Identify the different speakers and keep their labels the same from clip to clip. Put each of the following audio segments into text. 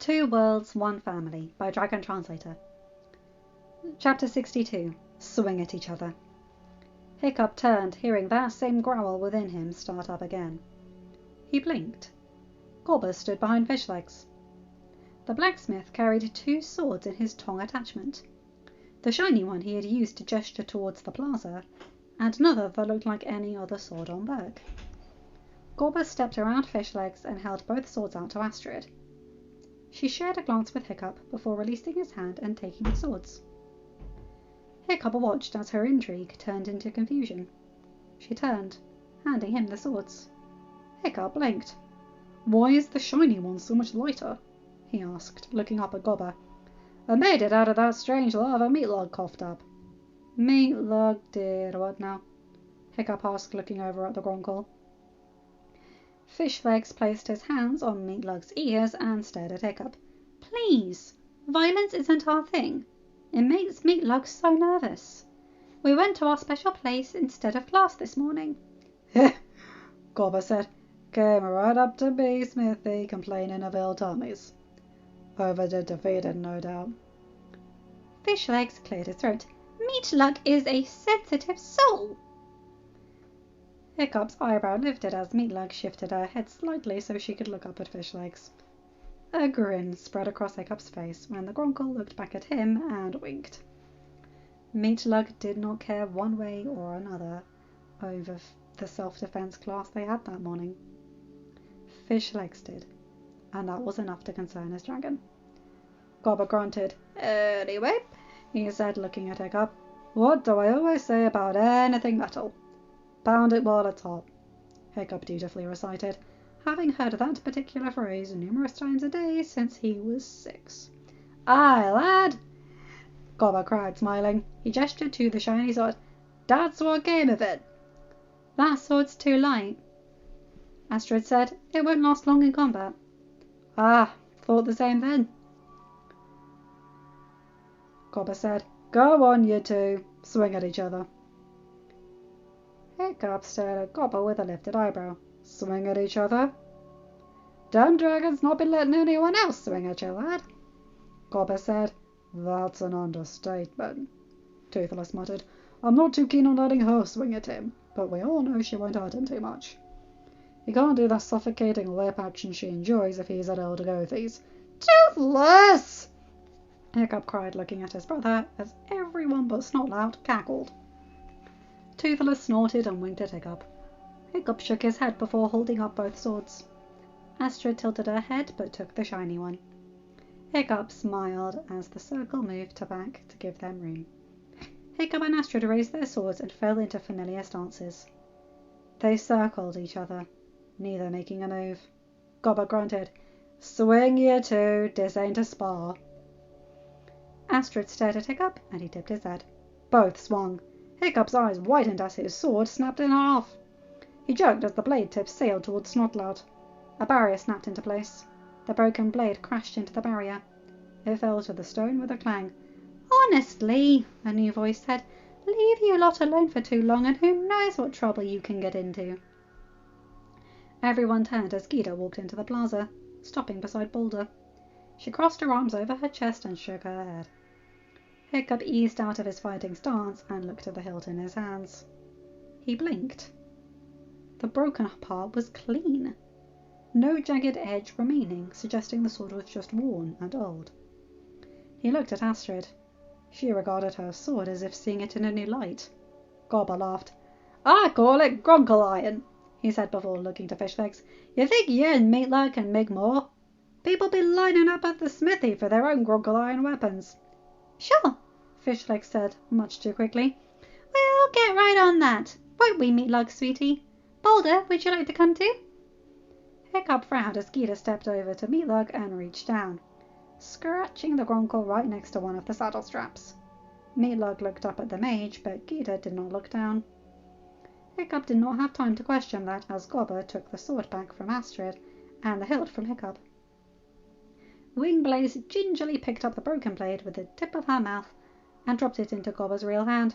Speaker 1: Two Worlds, One Family by Dragon Translator. Chapter 62. Swing at Each Other. Hiccup turned, hearing that same growl within him start up again. He blinked. Gobber stood behind Fishlegs. The blacksmith carried two swords in his tongue attachment. The shiny one he had used to gesture towards the plaza, and another that looked like any other sword on Berg. Gobber stepped around Fishlegs and held both swords out to Astrid. She shared a glance with Hiccup before releasing his hand and taking the swords. Hiccup watched as her intrigue turned into confusion. She turned, handing him the swords. Hiccup blinked. "Why is the shiny one so much lighter?" he asked, looking up at Gobber. "I made it out of that strange lava Meatlug coughed up." "Meatlug did what now?" Hiccup asked, looking over at the Gronkle. Fishlegs placed his hands on Meatlug's ears and stared at Hiccup. "Please, violence isn't our thing. It makes Meatlug so nervous. We went to our special place instead of class this morning." "Heh," Gobber said. "Came right up to me, Smithy, complaining of ill tummies. Over the defeated, no doubt."
Speaker 2: Fishlegs cleared his throat. "Meatlug is a sensitive soul."
Speaker 1: Hiccup's eyebrow lifted as Meatlug shifted her head slightly so she could look up at Fishlegs. A grin spread across Hiccup's face when the Gronkle looked back at him and winked. Meatlug did not care one way or another over the self-defense class they had that morning. Fishlegs did, and that was enough to concern his dragon. Gobber grunted. "Anyway," he said, looking at Hiccup, "what do I always say about anything metal? Pound it while it's hot." Hiccup dutifully recited, having heard that particular phrase numerous times a day since he was 6. "Aye, lad!" Gobber cried, smiling. He gestured to the shiny sword. "That's what came of it."
Speaker 2: "That sword's too light," Astrid said. "It won't last long in combat."
Speaker 1: "Ah, thought the same then." Gobber said, "Go on, you two. Swing at each other." Hiccup stared at Gobber with a lifted eyebrow. "Swing at each other? Damn dragon's not been letting anyone else swing at you, lad." Gobber said, "That's an understatement." Toothless muttered, "I'm not too keen on letting her swing at him, but we all know she won't hurt him too much. He can't do the suffocating lip action she enjoys if he's at Eldergothi's." "Toothless!" Hiccup cried, looking at his brother, as everyone but Snotlout cackled. Toothless snorted and winked at Hiccup. Hiccup shook his head before holding up both swords. Astrid tilted her head but took the shiny one. Hiccup smiled as the circle moved to back to give them room. Hiccup and Astrid raised their swords and fell into familiar stances. They circled each other, neither making a move. Gobber grunted, "Swing, you two, this ain't a spar." Astrid stared at Hiccup and he tipped his head. Both swung. Hiccup's eyes widened as his sword snapped in half. He jerked as the blade tip sailed towards Snotlout. A barrier snapped into place. The broken blade crashed into the barrier. It fell to the stone with a clang.
Speaker 2: "Honestly," a new voice said, "leave you lot alone for too long and who knows what trouble you can get into."
Speaker 1: Everyone turned as Gita walked into the plaza, stopping beside Boulder. She crossed her arms over her chest and shook her head. Hiccup eased out of his fighting stance and looked at the hilt in his hands. He blinked. The broken part was clean. No jagged edge remaining, suggesting the sword was just worn and old. He looked at Astrid. She regarded her sword as if seeing it in a new light. Gobber laughed. "I call it Gronkle iron," he said before looking to Fishlegs. "You think you and Meatlug can make more? People be lining up at the smithy for their own Gronkle iron weapons."
Speaker 2: "Sure," Fishlegs said, much too quickly. "We'll get right on that. Won't we, Meatlug, sweetie? Boulder, would you like to come too?"
Speaker 1: Hiccup frowned as Gita stepped over to Meatlug and reached down, scratching the Gronkle right next to one of the saddle straps. Meatlug looked up at the mage, but Gita did not look down. Hiccup did not have time to question that as Gobber took the sword back from Astrid and the hilt from Hiccup. Wingblaze gingerly picked up the broken blade with the tip of her mouth and dropped it into Gobber's real hand.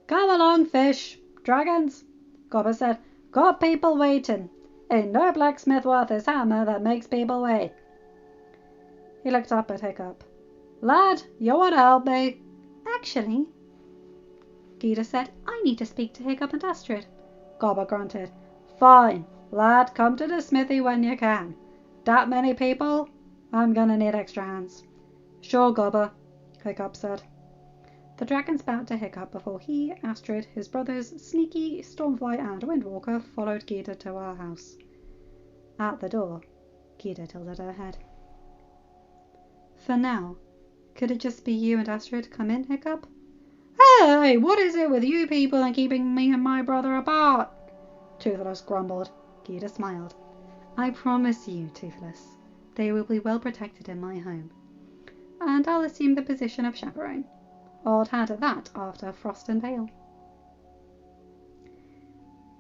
Speaker 1: "Come along, fish. Dragons," Gobber said. "Got people waiting. Ain't no blacksmith worth his hammer that makes people wait." He looked up at Hiccup. Lad, you want to help me?
Speaker 2: Actually, Gita said, I need to speak to Hiccup and Astrid.
Speaker 1: Gobber grunted. Fine, lad, come to the smithy when you can. That many people? I'm gonna need extra hands. Sure, Gobber, Hiccup said. The dragons bowed to Hiccup before he, Astrid, his brothers, Sneaky, Stormfly and Windwalker followed Gita to our house. At the door, Gita tilted her head. For now, could it just be you and Astrid come in, Hiccup? Hey, what is it with you people and keeping me and my brother apart? Toothless grumbled. Gita smiled.
Speaker 2: I promise you, Toothless, they will be well protected in my home. And I'll assume the position of chaperone.
Speaker 1: Odd had at that after Frost and Pale.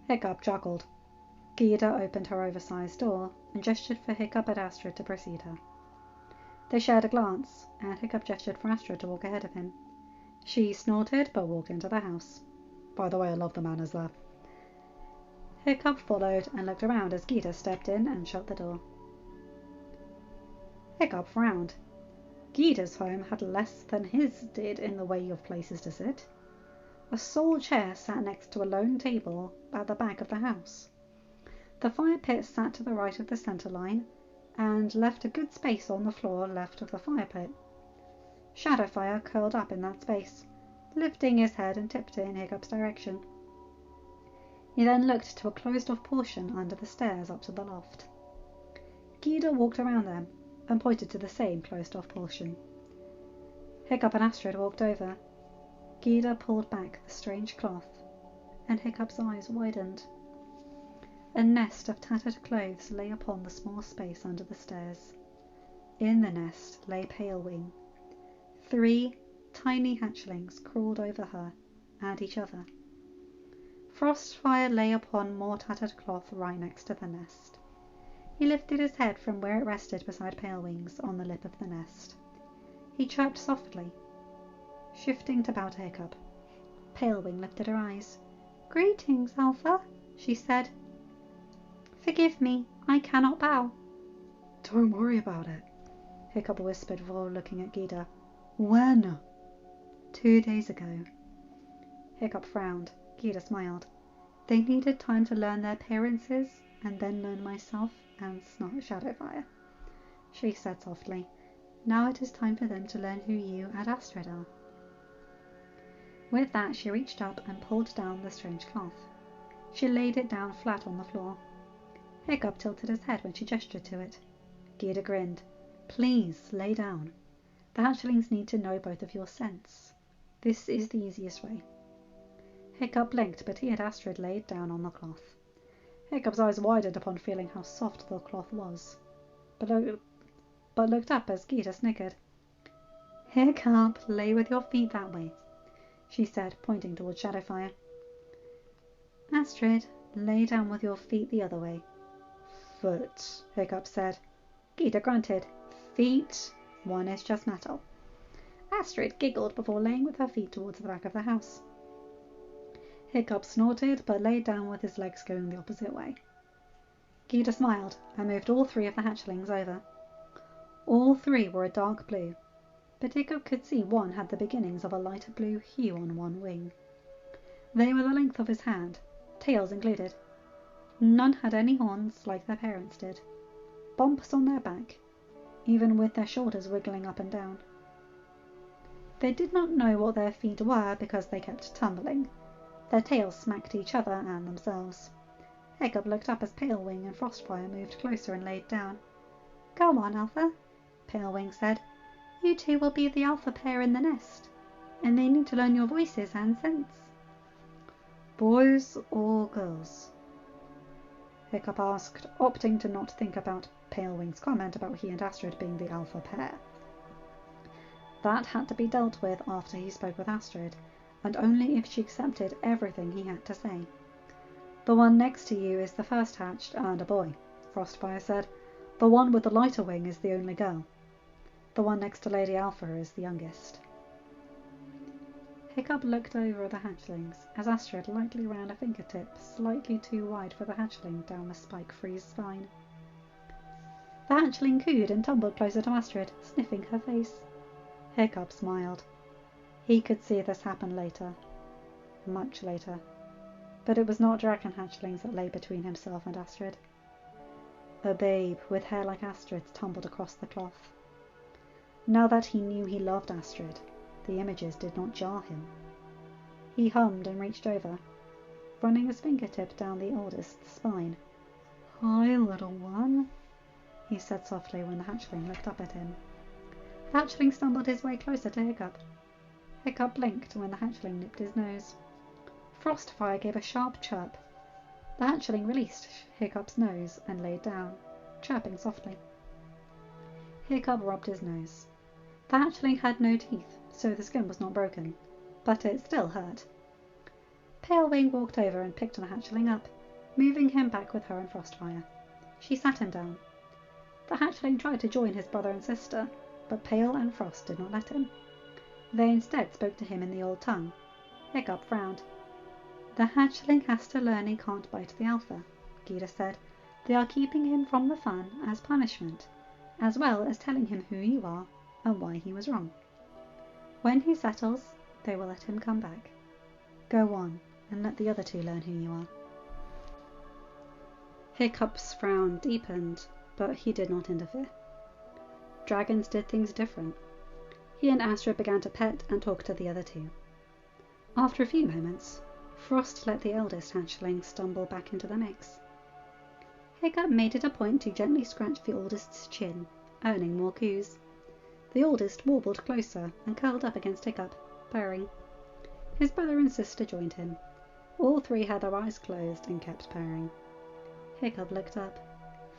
Speaker 1: Hiccup chuckled. Gita opened her oversized door and gestured for Hiccup and Astrid to precede her. They shared a glance, and Hiccup gestured for Astrid to walk ahead of him. She snorted but walked into the house. By the way, I love the manners there. Hiccup followed and looked around as Gita stepped in and shut the door. Hiccup frowned. Gita's home had less than his did in the way of places to sit. A sole chair sat next to a lone table at the back of the house. The fire pit sat to the right of the centre line and left a good space on the floor left of the fire pit. Shadowfire curled up in that space, lifting his head and tipped it in Hiccup's direction. He then looked to a closed-off portion under the stairs up to the loft. Gita walked around them and pointed to the same closed-off portion. Hiccup and Astrid walked over. Gita pulled back the strange cloth, and Hiccup's eyes widened. A nest of tattered clothes lay upon the small space under the stairs. In the nest lay Palewing. 3 tiny hatchlings crawled over her and each other. Frostfire lay upon more tattered cloth right next to the nest. He lifted his head from where it rested beside Palewing's on the lip of the nest. He chirped softly, shifting to bow to Hiccup. Palewing lifted her eyes.
Speaker 2: Greetings, Alpha, she said. Forgive me, I cannot bow.
Speaker 1: Don't worry about it, Hiccup whispered before looking at Gita. When?
Speaker 2: 2 days ago.
Speaker 1: Hiccup frowned. Gita smiled.
Speaker 2: They needed time to learn their appearances and then learn myself and Shadowfire. She said softly, now it is time for them to learn who you and Astrid are. With that, she reached up and pulled down the strange cloth. She laid it down flat on the floor. Hiccup tilted his head when she gestured to it. Gita grinned. Please, lay down. The hatchlings need to know both of your scents. This is the easiest way. Hiccup blinked, but he and Astrid laid down on the cloth. Hiccup's eyes widened upon feeling how soft the cloth was, but looked up as Gita snickered. Hiccup, lay with your feet that way, she said, pointing towards Shadowfire. Astrid, lay down with your feet the other way. Foot, Hiccup said. Gita grunted. Feet, one is just metal. Astrid giggled before laying with her feet towards the back of the house. Hiccup snorted, but laid down with his legs going the opposite way. Gita smiled and moved all 3 of the hatchlings over. All 3 were a dark blue, but Hiccup could see one had the beginnings of a lighter blue hue on one wing. They were the length of his hand, tails included. None had any horns like their parents did. Bumps on their back, even with their shoulders wiggling up and down. They did not know what their feet were because they kept tumbling. Their tails smacked each other and themselves. Hiccup looked up as Palewing and Frostfire moved closer and laid down. Go on, Alpha, Palewing said. You 2 will be the alpha pair in the nest, and they need to learn your voices and scents. Boys or girls? Hiccup asked, opting to not think about Palewing's comment about he and Astrid being the alpha pair. That had to be dealt with after he spoke with Astrid, and only if she accepted everything he had to say. The one next to you is the first hatched and a boy, Frostfire said. The one with the lighter wing is the only girl. The one next to Lady Alpha is the youngest. Hiccup looked over at the hatchlings as Astrid lightly ran a fingertip slightly too wide for the hatchling down the spike-freeze spine. The hatchling cooed and tumbled closer to Astrid, sniffing her face. Hiccup smiled. He could see this happen later. Much later. But it was not dragon hatchlings that lay between himself and Astrid. A babe with hair like Astrid's tumbled across the cloth. Now that he knew he loved Astrid, the images did not jar him. He hummed and reached over, running his fingertip down the oldest's spine. "Hi, little one," he said softly when the hatchling looked up at him. The hatchling stumbled his way closer to Hiccup. Hiccup blinked when the hatchling nipped his nose. Frostfire gave a sharp chirp. The hatchling released Hiccup's nose and laid down, chirping softly. Hiccup rubbed his nose. The hatchling had no teeth, so the skin was not broken, but it still hurt. Pale Wing walked over and picked the hatchling up, moving him back with her and Frostfire. She sat him down. The hatchling tried to join his brother and sister, but Pale and Frost did not let him. They instead spoke to him in the old tongue. Hiccup frowned. "The hatchling has to learn he can't bite the alpha," Gita said. "They are keeping him from the fun as punishment, as well as telling him who you are and why he was wrong. When he settles, they will let him come back. Go on and let the other two learn who you are." Hiccup's frown deepened, but he did not interfere. Dragons did things different. He and Astrid began to pet and talk to the other two. After a few moments, Frost let the eldest hatchling stumble back into the mix. Hiccup made it a point to gently scratch the oldest's chin, earning more coos. The oldest warbled closer and curled up against Hiccup, purring. His brother and sister joined him. All three had their eyes closed and kept purring. Hiccup looked up,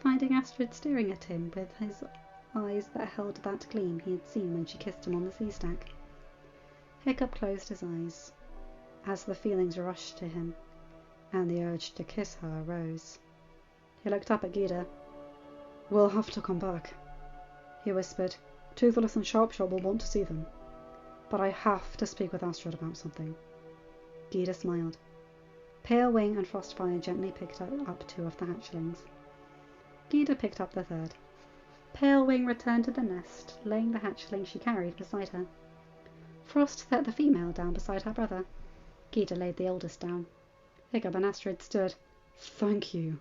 Speaker 2: finding Astrid staring at him with his eyes that held that gleam he had seen when she kissed him on the sea stack. Hiccup closed his eyes as the feelings rushed to him, and the urge to kiss her arose. He looked up at Gita. "We'll have to come back," he whispered. "Toothless and Sharpshot will want to see them. But I have to speak with Astrid about something." Gita smiled. Pale Wing and Frostfire gently picked up two of the hatchlings. Gita picked up the third. Pale Wing returned to the nest, laying the hatchling she carried beside her. Frost set the female down beside her brother. Gita laid the oldest down. Hiccup and Astrid stood. "Thank you,"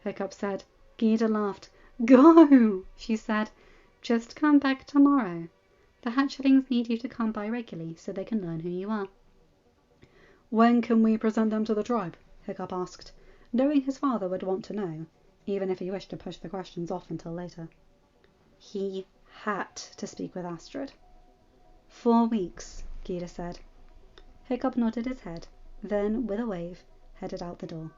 Speaker 2: Hiccup said. Gita laughed. "Go," she said. "Just come back tomorrow. The hatchlings need you to come by regularly so they can learn who you are." "When can we present them to the tribe?" Hiccup asked, knowing his father would want to know, even if he wished to push the questions off until later. He had to speak with Astrid. 4 weeks, Gita said. Hiccup nodded his head, then, with a wave, headed out the door.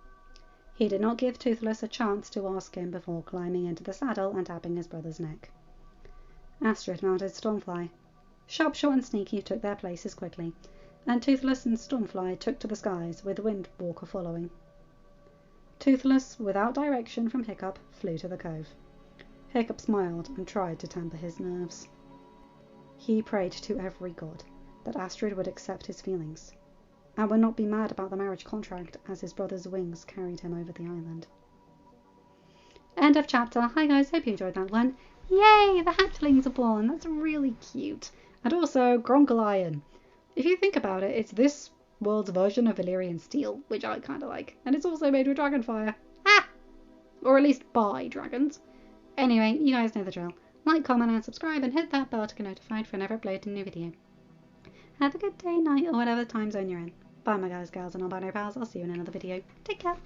Speaker 2: He did not give Toothless a chance to ask him before climbing into the saddle and tapping his brother's neck. Astrid mounted Stormfly. Sharpshot and Sneaky took their places quickly, and Toothless and Stormfly took to the skies, with Windwalker following. Toothless, without direction from Hiccup, flew to the cove. Hiccup smiled and tried to temper his nerves. He prayed to every god that Astrid would accept his feelings, and would not be mad about the marriage contract as his brother's wings carried him over the island. End of chapter. Hi guys, hope you enjoyed that one. Yay, the hatchlings are born. That's really cute. And also, Gronkle. If you think about it, it's this world's version of Valyrian steel, which I kind of like. And it's also made with dragonfire. Ah! Or at least by dragons. Anyway, you guys know the drill. Like, comment, and subscribe, and hit that bell to get notified whenever I upload a new video. Have a good day, night, or whatever time zone you're in. Bye, my guys, gals, and non-binary pals. I'll see you in another video. Take care.